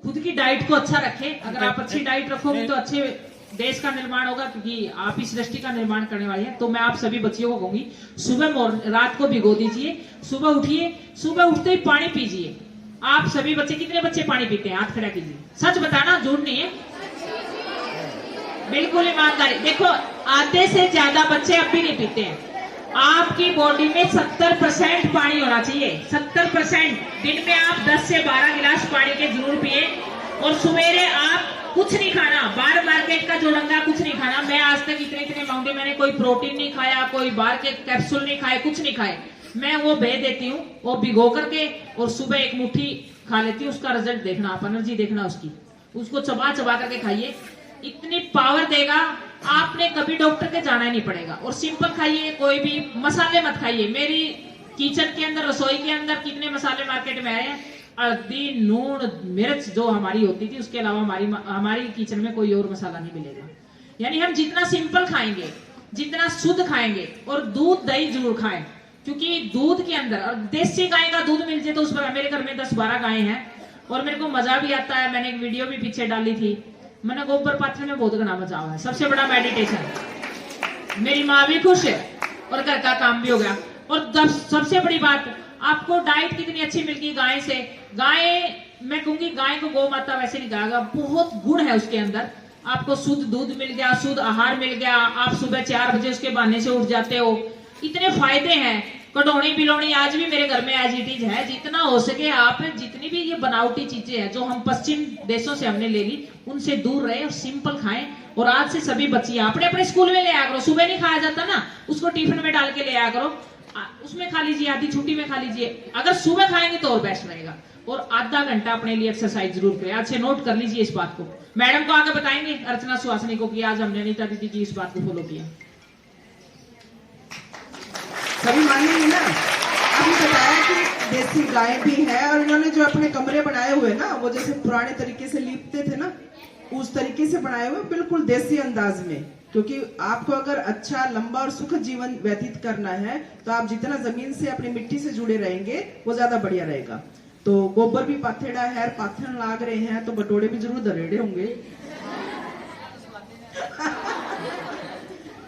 खुद की डाइट को अच्छा रखें। अगर आप अच्छी डाइट रखोगे तो अच्छे देश का निर्माण होगा, क्योंकि आप इस सृष्टि का निर्माण करने वाले हैं। तो मैं आप सभी बच्चियों को कहूंगी, सुबह रात को भिगो दीजिए, सुबह उठिए, सुबह उठते ही पानी पीजिए। आप सभी बच्चे, कितने बच्चे पानी पीते हैं? हाथ खड़ा कीजिए, सच बताना, झूठ नहीं है, बिल्कुल ईमानदारी। देखो, आधे से ज्यादा बच्चे अब भी नहीं पीते हैं। आपकी बॉडी में 70% पानी होना चाहिए, 70%। दिन में आप 10 से 12 गिलास पानी के जरूर पिए। और सवेरे आप कुछ नहीं खाना, बाहर मार्केट का जो रंगा कुछ नहीं खाना। मैं आज तक इतने माउंटे, मैंने कोई प्रोटीन नहीं खाया, कोई बाहर के कैप्सूल नहीं खाए, कुछ नहीं खाए। मैं वो भेज देती हूँ, वो भिगो करके, और सुबह एक मुट्ठी खा लेती हूँ। उसका रिजल्ट देखना आप, एनर्जी देखना उसकी। उसको चबा चबा करके खाइए, इतनी पावर देगा, आपने कभी डॉक्टर के जाना ही नहीं पड़ेगा। और सिंपल खाइए, कोई भी मसाले मत खाइए। मेरी किचन के अंदर, रसोई के अंदर कितने मसाले मार्केट में आए हैं। हल्दी, नून, मिर्च जो हमारी होती थी, उसके अलावा हमारी किचन में कोई और मसाला नहीं मिलेगा। यानी हम जितना सिंपल खाएंगे, जितना शुद्ध खाएंगे, और दूध दही जरूर खाएं, क्योंकि दूध के अंदर, और देसी गाय का दूध मिल जाए तो उस पर, मेरे घर में 10-12 गायें हैं और मेरे को मजा भी आता है। मैंने एक वीडियो भी पीछे डाली थी, मैंने गोबर पात्र में बहुत घना मचा हुआ है, सबसे बड़ा मेडिटेशन। मेरी माँ भी खुश है और घर का काम भी हो गया। और सबसे बड़ी बात, आपको डाइट कितनी अच्छी मिलती है गाय से। गाय, मैं कहूंगी गाय को गौ माता वैसे नहीं कहा, बहुत गुण है उसके अंदर। आपको शुद्ध दूध मिल गया, शुद्ध आहार मिल गया, आप सुबह 4 बजे उसके बहाने से उठ जाते हो, इतने फायदे हैं। कटौनी बिलौनी आज भी मेरे घर में एज इट इज है। जितना हो सके आप, जितनी भी ये बनावटी चीजें हैं जो हम पश्चिम देशों से हमने ले ली, उनसे दूर रहे और सिंपल खाएं। और आज से सभी बच्चियां अपने अपने स्कूल में ले आया करो। सुबह नहीं खाया जाता ना, उसको टिफिन में डाल के ले आया करो, उसमें खा लीजिए, आधी छुट्टी में खा लीजिए। अगर सुबह खाएंगे तो और बेस्ट रहेगा। और आधा घंटा अपने लिए एक्सरसाइज जरूर करें। आज से नोट कर लीजिए इस बात को। मैडम को आगे बताएंगे, अर्चना सुहासनी को, कि आज हमने अनीता दीदी की इस बात को फॉलो किया। सभी मानेंगे ना। अभी बताया कि देसी गाय भी है, और इन्होंने जो अपने कमरे बनाए हुए ना, वो जैसे पुराने तरीके से लीपते थे ना, उस तरीके से बनाए हुए, बिल्कुल देसी अंदाज में। क्योंकि आपको अगर अच्छा, लंबा और सुखद जीवन व्यतीत करना है, तो आप जितना जमीन से, अपनी मिट्टी से जुड़े रहेंगे, वो ज्यादा बढ़िया रहेगा। तो गोबर भी पाथेड़ा है, पाथन लाग रहे हैं, तो बटोड़े भी जरूर दरेड़े होंगे।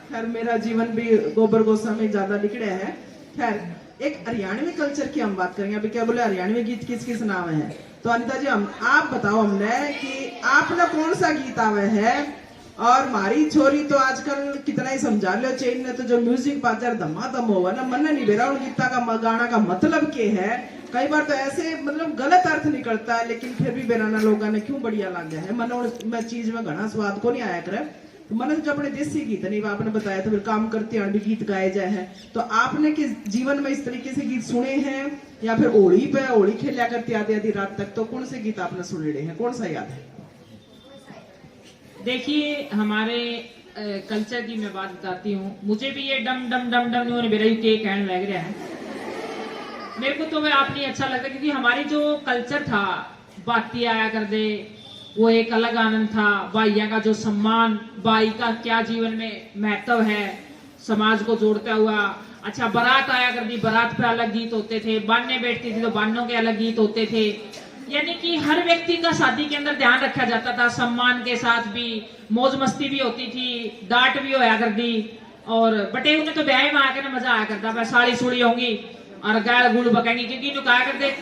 खैर, मेरा जीवन भी गोबर गोसा में ज्यादा निकले है। खैर, एक हरियाणवी कल्चर की हम बात करेंगे। अभी क्या बोले, हरियाणवी गीत किस किस नाम है? तो अनिता जी, आप बताओ हमने कि आपने कौन सा गीत आवे है। और मारी छोरी तो आजकल कितना ही समझा लो, चेन ने तो जो म्यूजिक बाजार धमाधम होगा ना, मन नहीं बेरा गीता का गाना का मतलब के है। कई बार तो ऐसे मतलब गलत अर्थ निकलता है, लेकिन फिर भी बेराना लोगों ने क्यों बढ़िया लग गया है। मन में चीज में घना स्वाद को नहीं आया करे। तो मन जो अपने देसी गीत नहीं, आपने बताया था, फिर काम करते हैं भी गीत गाए जाए हैं। तो आपने किस जीवन में इस तरीके से गीत सुने हैं, या फिर होली पे होली खेला करते आधी आधी रात तक, तो कौन से गीत आपने सुने हैं, कौन सा याद है? देखिए, हमारे कल्चर की मैं बात बताती हूँ। मुझे भी ये डम डम डम डम मेरा के कहने लग रहा है, मेरे को तो वह आप नहीं अच्छा लगता। क्योंकि हमारी जो कल्चर था, बाती आया कर दे, वो एक अलग आनंद था। भाइयों का जो सम्मान, भाई का क्या जीवन में महत्व है, समाज को जोड़ता हुआ। अच्छा, बारात आया कर दी, बारात पे अलग गीत होते थे, बान्ने बैठती थी तो बान्नों के अलग गीत होते थे। यानी कि हर व्यक्ति का शादी के अंदर ध्यान रखा जाता था, सम्मान के साथ भी, मौज मस्ती भी होती थी, डांट भी होया कर दी। और बटे उन्हें तो ब्याह में आकर मजा आया करता, साड़ी सूड़ी होंगी और गाल गुड़ बकेंगी। क्योंकि कहा करते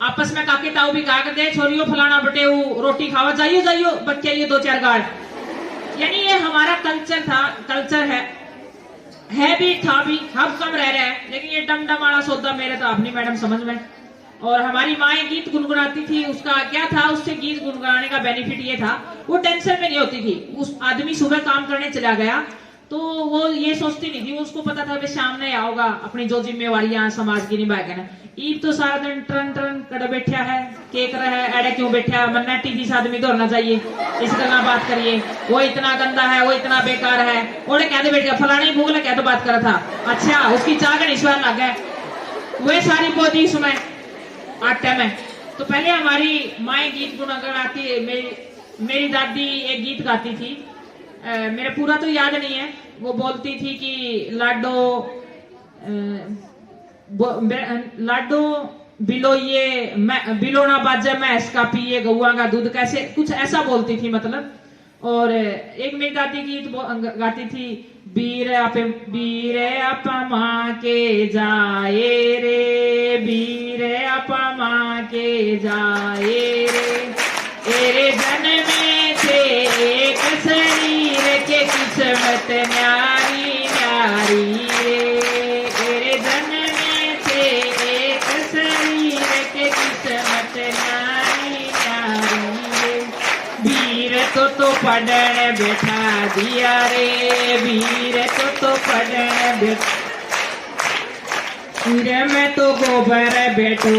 आपस में, काके ताऊ भी कहा करते, छोरियो फलाना बटे रोटी खावा, जाइयो जाइयो बच्चे, ये 2-4 गाड़। यानी ये हमारा कल्चर था, कल्चर है भी, था भी, हम कम रह रहे हैं। लेकिन ये डमडम वाला सौदा मेरे तो अपनी मैडम समझ में। और हमारी माएँ गीत गुनगुनाती थी, उसका क्या था, उससे गीत गुनगुनाने का बेनिफिट ये था, वो टेंशन में नहीं होती थी। उस आदमी सुबह काम करने चला गया तो वो ये सोचती नहीं थी, उसको पता था वे शाम नहीं आओगा, अपनी जो जिम्मेवारियां समाज की निभाएगा ना। ईब तो सारा दिन ट्रन ट्रन कर बैठा है, केक रहा है, एडे क्यों बैठा है, मन्ना टीवी से आदमी दौड़ना चाहिए, इस गल्ला बात करिए, वो इतना गंदा है, वो इतना बेकार है, ओडे कहते बैठ गया, फलाने भूख लग, कहते बात करा था, अच्छा उसकी चाह का निश्वास लग गया, वह सारी बोधी सुने आटे में। तो पहले हमारी माएँ गीत गुनगुनाती, मेरी दादी एक गीत गाती थी, मेरा पूरा तो याद नहीं है। वो बोलती थी कि लाडो बिलोना बाजे मैं इसका पिए गौआ का दूध, कैसे कुछ ऐसा बोलती थी मतलब। और एक मेरी दादी गीत गाती थी, बीर आप माँ के जाए रे, बीर आप माँ के जाए रे, तेरे जन्मे थे एक शरीर के किस्मत न्यारी न्यारी रे, तेरे जन्मे थे एक शरीर के किस्मत न्यारी न्यारी रे, वीर तो पढ़ने बैठा दिया रे, वीर तो पढ़ने बैठा, वीर में तो गोबर बेटू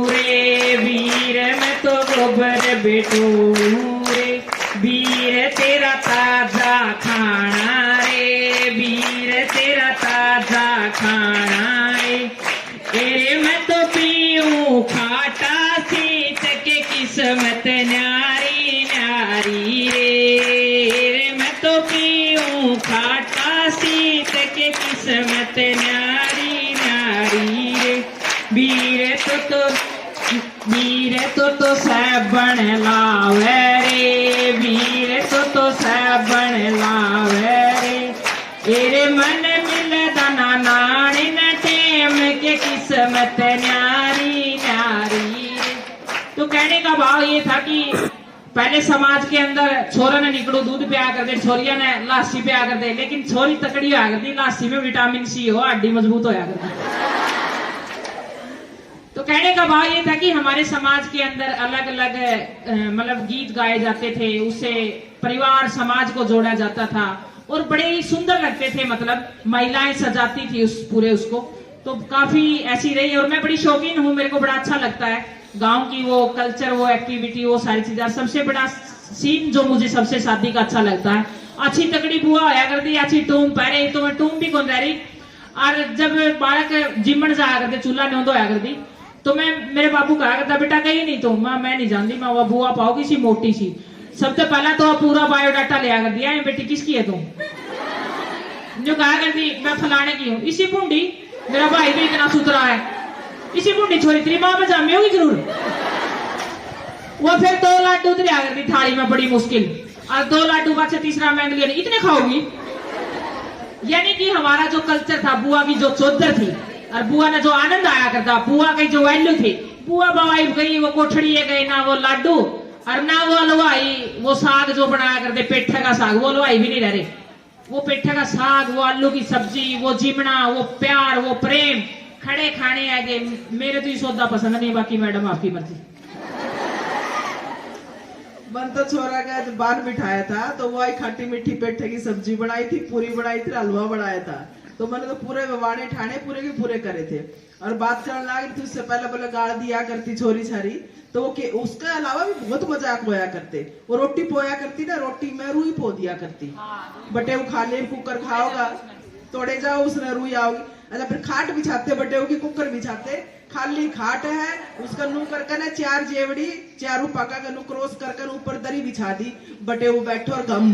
रे, वीर में तो गोबर बेटू रे, वीर तेरा ताजा खाना रे, वीर तेरा ताजा खाना रे, तेरे मैं तो पीऊं खाटा सीत के किस्मत न्यारी न्यारी रे, मैं तो पीऊं खाटा सीत के किस्मत न्यारी न्यारी रे, वीर तो साबण लावे रे, वीर तो साबण लावे रे, तेरे मन मिलदा ना नानी न टेम के किस्मत न्यारी न्यारी रे। तो कहने का भाव ये था कि पहले समाज के अंदर छोरा ने निकलो दूध पिया कर दे, छोरिया ने लासी पिया कर दे, लेकिन छोरी तकड़ी होया करती, लासी में विटामिन सी हो, हड्डी मजबूत होया करती। तो कहने का भाव ये था कि हमारे समाज के अंदर अलग अलग मतलब गीत गाए जाते थे, उससे परिवार समाज को जोड़ा जाता था और बड़े ही सुंदर लगते थे, मतलब महिलाएं सजाती थी उस पूरे उसको। तो काफी ऐसी रही और मैं बड़ी शौकीन हूँ, मेरे को बड़ा अच्छा लगता है गांव की वो कल्चर, वो एक्टिविटी, वो सारी चीजें। सबसे बड़ा सीन जो मुझे सबसे शादी का अच्छा लगता है, अच्छी तकड़ी बुआ होया करती, अच्छी टूम पहरे, तो मैं टूम भी कौन रह रही। और जब बालक जिमन जाया करते, चूल्हा न्योंद होया करती, तो मैं मेरे बाबू कहा करता, बेटा कहीं नहीं, तो मैं नहीं जानती, मैं वो बुआ पाओगी सी मोटी सी। सबसे पहला तो पूरा बायोडाटा लिया कर दिया, बेटी किसकी है तुम? जो कहा करती मैं फलाने की हूँ, इसी भूडी, मेरा भाई भी इतना सुथरा है, इसी भूडी छोरी तेरी माँ में जामी होगी जरूर। वो फिर 2 लाडू लिया करती थाली में बड़ी मुश्किल, और 2 लाडू बाद से तीसरा महंग लिया, इतने खाओगी। यानी कि हमारा जो कल्चर था, बुआ की जो चौधर थी और बुआ ने जो आनंद आया करता, बुआ की जो वैल्यू थी, बुआ बवाई गई, वो कोठड़ी गई ना, वो लाडू और ना वो हलवाई, वो साग जो बनाया करते पेठे का साग, वो हलवाई भी नहीं रह रहे, वो पेठे का साग, वो आलू की सब्जी, वो जिमना, वो प्यार, वो प्रेम, खड़े खाने आ गए। मेरे तो ये सौदा पसंद नहीं, बाकी मैडम आपकी मर्जी। मन तो छोरा का बाल बिठाया था, तो वो आई खट्टी मीठी पेठे की सब्जी बनाई थी, पूरी बनाई थी, हलवा बनाया था, तो मैंने तो पूरे वाणे ठाणे पूरे के पूरे करे थे। और बात करने लगी थी, उससे पहले पहले गाड़ दिया करती छोरी छारी, तो वो उसके अलावा भी बहुत मजाक होया करते। वो रोटी पोया करती ना, रोटी में रुई पो दिया करती, बटे वो खा ले, कुकर खाओगा, तोड़े जाओ उसने रुई आओगी। अच्छा फिर खाट बिछाते, बटे की कुकर बिछाते, खाली खाट है, उसका नू करके ना 4 जेवड़ी, 4 पका का नू क्रॉस करके ऊपर दरी बिछा दी, बटे वो बैठो और गम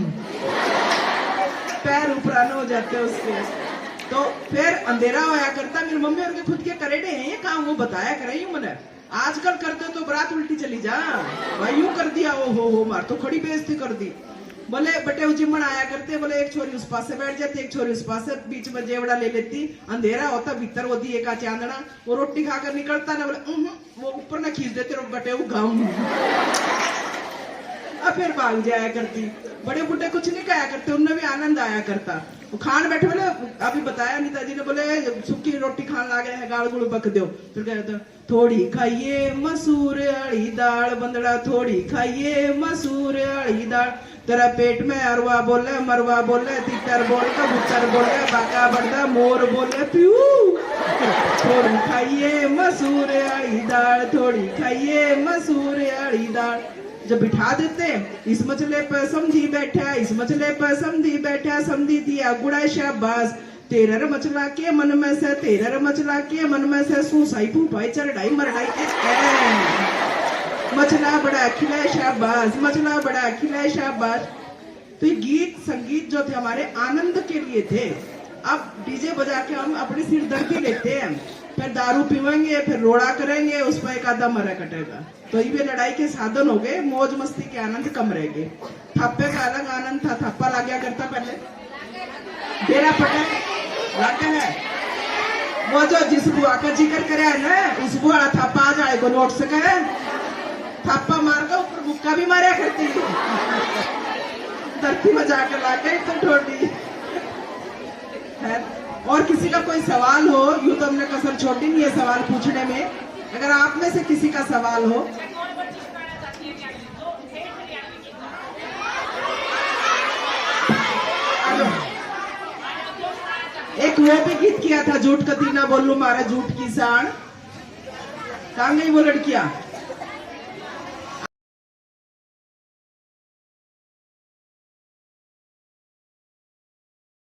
पैर ऊपराने हो जाते उसके। तो फिर अंधेरा होया करता, मेरी मम्मी और के खुद के करेडे हैं ये काम, वो बताया करे मैंने, आजकल करते तो बरात उल्टी चली जा भाई, यूं कर दिया, ओ हो मार तो खड़ी बेइज्जती कर दी। बोले बटे जिमन आया करते, बोले एक छोरी उस पास से बैठ जाती, एक छोरी उस पास से, बीच में जेवड़ा ले लेती, अंधेरा होता, भीतर वो दिए का चांदना, वो रोटी खाकर निकलता ना, बोले वो ऊपर ना खींच देते, बटे वो गाँव अब फिर भाग जाया करती। बड़े बुढ़े कुछ नहीं कहा करते, उनमें भी आनंद आया करता। वो खान बैठे, बोले अभी बताया नीता जी ने, बोले सूखी रोटी खान लागे है, गाड़ गुड़ बक दो, फिर कहते थोड़ी खाइए मसूर अड़ी दाल बंदड़ा, थोड़ी खाइए मसूर अड़ी दाल, तेरा पेट में अरवा बोले, मरवा बोले, तितर बोले, कबूतर बोले, बाका बढ़ता, मोर बोले प्यू। थोड़ी खाइए मसूर अड़ी दाल, थोड़ी खाइए मसूर अड़ी दाल। जब बिठा देते, इस मचले पर समझी बैठा, इस मचले पर समझी बैठा, समझी दिया गुड़ा शाबाश, तेरर मचला के मन में से, तेरर मचला के मन में से, सूसाई फूफाई चढ़ाई मरडाई, मचला बड़ा खिलाए शाबाश, मचला बड़ा खिलाए शाबाश। तो ये गीत संगीत जो थे हमारे आनंद के लिए थे। अब डीजे बजा के हम अपनी सिरदर्दी लेते हैं, फिर दारू पीवेंगे, फिर रोड़ा करेंगे, उस पर एक आधा मरा कटेगा। तो ये लड़ाई के साधन हो गए, मौज मस्ती के आनंद कम रहेंगे। थप्पे का अलग आनंद था, थप्पा लग गया करता पहले, डेरा पटे लगा है। वो जो जिस बुआ का जिक्र करे है ना, उस बुआ थप्पा आ जाए को नोट से कहे, थप्पा मार कर ऊपर मुक्का भी मारा करती धरती में जाकर लाके तो ठोड़ी है। और किसी का कोई सवाल हो, यूं तो हमने कसर छोड़ी नहीं है सवाल पूछने में। अगर आप में से किसी का सवाल हो, एक वो भी गीत किया था, झूठ कती ना बोलूं मारा झूठ की साण, कहाँ गई वो लड़कियां?